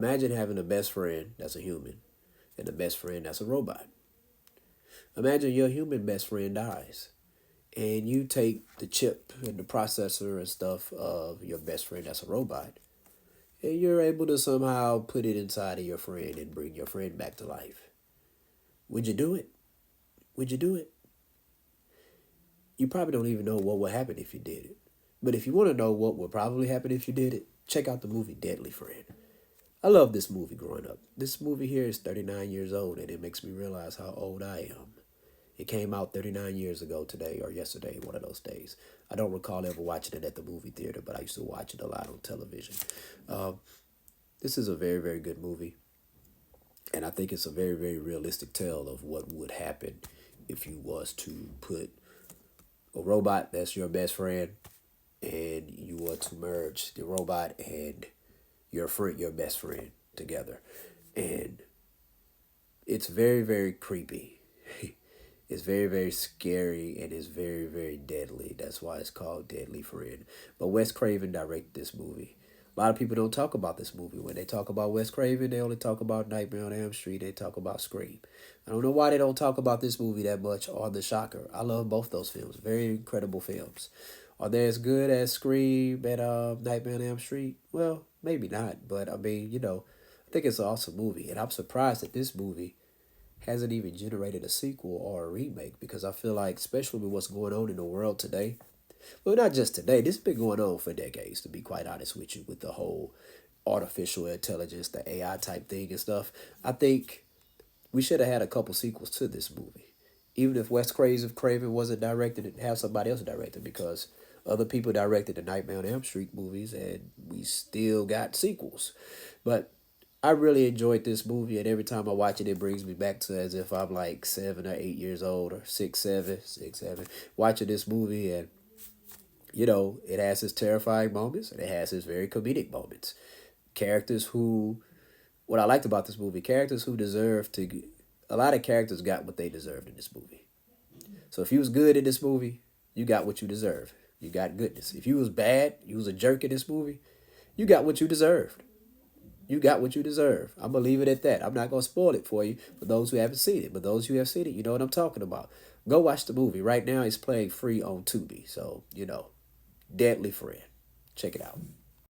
Imagine having a best friend that's a human and a best friend that's a robot. Imagine your human best friend dies and you take the chip and the processor and stuff of your best friend that's a robot and you're able to somehow put it inside of your friend and bring your friend back to life. Would you do it? Would you do it? You probably don't even know what would happen if you did it. But if you want to know what would probably happen if you did it, check out the movie Deadly Friend. I love this movie growing up. This movie here is 39 years old, and it makes me realize how old I am. It came out 39 years ago today or yesterday, one of those days. I don't recall ever watching it at the movie theater, but I used to watch it a lot on television. Um, this is a very, very good movie, and I think it's a very, very realistic tale of what would happen if you was to put a robot that's your best friend and you were to merge the robot and your friend, your best friend together. And it's very, very creepy. It's very, very scary and it's very, very deadly. That's why it's called Deadly Friend. But Wes Craven directed this movie. A lot of people don't talk about this movie. When they talk about Wes Craven, they only talk about Nightmare on Elm Street. They talk about Scream. I don't know why they don't talk about this movie that much or The Shocker. I love both those films. Very incredible films. Are they as good as Scream and Nightmare on Elm Street? Well, maybe not. But I mean, I think it's an awesome movie. And I'm surprised that this movie hasn't even generated a sequel or a remake because I feel like, especially with what's going on in the world today, well, not just today, this has been going on for decades, to be quite honest with you, with the whole artificial intelligence, the AI type thing and stuff. I think we should have had a couple sequels to this movie. Even if Craven wasn't directed, and have somebody else direct it because other people directed the Nightmare on Elm Street movies and we still got sequels. But I really enjoyed this movie, and every time I watch it, it brings me back to as if I'm like 7 or 8 years old, or 6, 7, watching this movie. And it has its terrifying moments and it has its very comedic moments. Characters who, what I liked about this movie, characters who deserve to, a lot of characters got what they deserved in this movie. So if you was good in this movie, you got what you deserve. You got goodness. If you was bad, you was a jerk in this movie, you got what you deserved. You got what you deserve. I'm going to leave it at that. I'm not going to spoil it for you for those who haven't seen it. But those who have seen it, you know what I'm talking about. Go watch the movie. Right now, it's playing free on Tubi. So, Deadly Friend. Check it out.